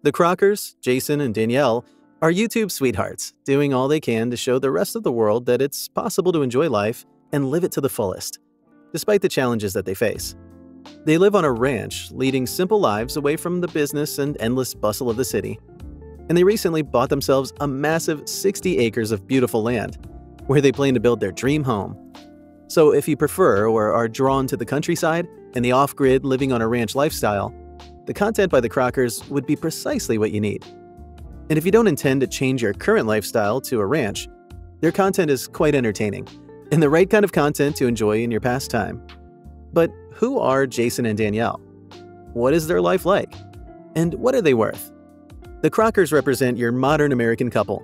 The Crockers, Jason and Danielle, are YouTube sweethearts, doing all they can to show the rest of the world that it's possible to enjoy life and live it to the fullest, despite the challenges that they face. They live on a ranch, leading simple lives away from the business and endless bustle of the city. And they recently bought themselves a massive 60 acres of beautiful land, where they plan to build their dream home. So if you prefer or are drawn to the countryside and the off-grid living on a ranch lifestyle, the content by the Crockers would be precisely what you need. And if you don't intend to change your current lifestyle to a ranch, their content is quite entertaining and the right kind of content to enjoy in your pastime. But who are Jason and Danielle? What is their life like? And what are they worth? The Crockers represent your modern American couple,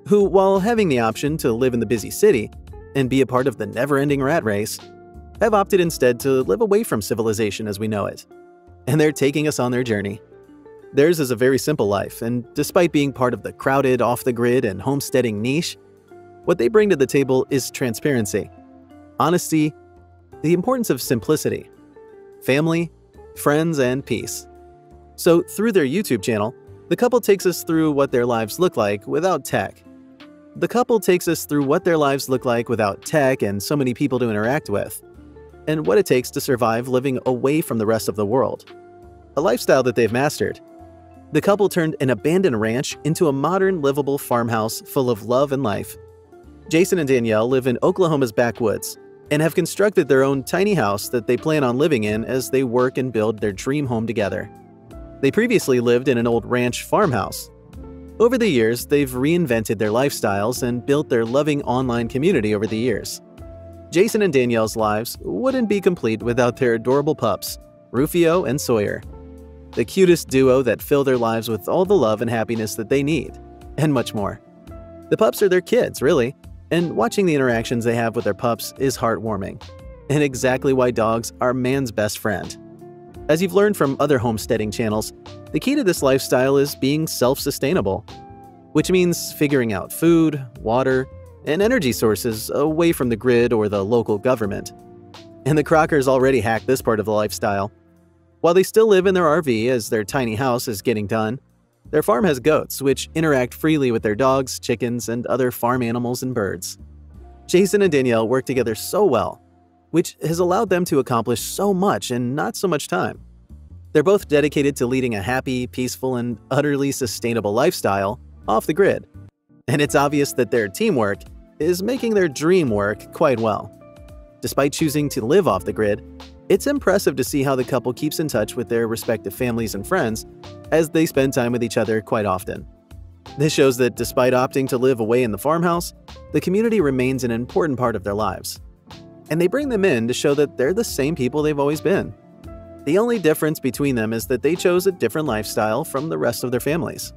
who, while having the option to live in the busy city and be a part of the never-ending rat race, have opted instead to live away from civilization as we know it. And they're taking us on their journey. Theirs is a very simple life, and despite being part of the crowded, off-the-grid, and homesteading niche, what they bring to the table is transparency, honesty, the importance of simplicity, family, friends, and peace. So through their YouTube channel, the couple takes us through what their lives look like without tech. The couple takes us through what their lives look like without tech and so many people to interact with, and what it takes to survive living away from the rest of the world. A lifestyle that they've mastered. The couple turned an abandoned ranch into a modern, livable farmhouse full of love and life. Jason and Danielle live in Oklahoma's backwoods and have constructed their own tiny house that they plan on living in as they work and build their dream home together. They previously lived in an old ranch farmhouse. Over the years, they've reinvented their lifestyles and built their loving online community over the years. Jason and Danielle's lives wouldn't be complete without their adorable pups, Rufio and Sawyer, the cutest duo that fill their lives with all the love and happiness that they need, and much more. The pups are their kids, really, and watching the interactions they have with their pups is heartwarming, and exactly why dogs are man's best friend. As you've learned from other homesteading channels, the key to this lifestyle is being self-sustainable, which means figuring out food, water, and energy sources away from the grid or the local government. And the Crockers already hacked this part of the lifestyle. While they still live in their RV as their tiny house is getting done, their farm has goats which interact freely with their dogs, chickens, and other farm animals and birds. Jason and Danielle work together so well, which has allowed them to accomplish so much in not so much time. They're both dedicated to leading a happy, peaceful, and utterly sustainable lifestyle off the grid. And it's obvious that their teamwork is making their dream work quite well. Despite choosing to live off the grid, it's impressive to see how the couple keeps in touch with their respective families and friends as they spend time with each other quite often. This shows that despite opting to live away in the farmhouse, the community remains an important part of their lives. And they bring them in to show that they're the same people they've always been. The only difference between them is that they chose a different lifestyle from the rest of their families.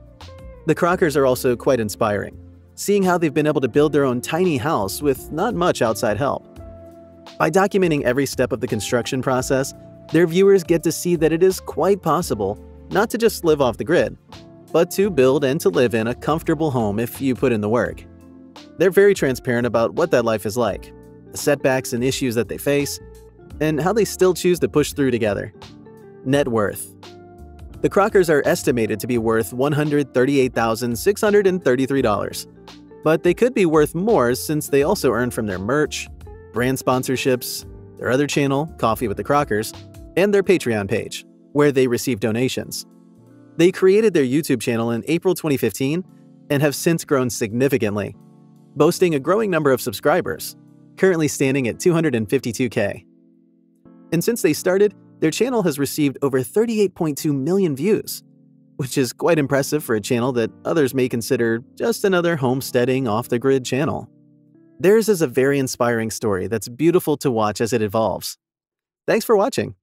The Crockers are also quite inspiring, seeing how they've been able to build their own tiny house with not much outside help. By documenting every step of the construction process, their viewers get to see that it is quite possible not to just live off the grid, but to build and to live in a comfortable home if you put in the work. They're very transparent about what that life is like, the setbacks and issues that they face, and how they still choose to push through together. Net worth. The Crockers are estimated to be worth $138,633, but they could be worth more since they also earn from their merch, brand sponsorships, their other channel, Coffee with the Crockers, and their Patreon page, where they receive donations. They created their YouTube channel in April 2015 and have since grown significantly, boasting a growing number of subscribers, currently standing at 252K. And since they started, their channel has received over 38.2 million views, which is quite impressive for a channel that others may consider just another homesteading off-the-grid channel. Theirs is a very inspiring story that's beautiful to watch as it evolves. Thanks for watching.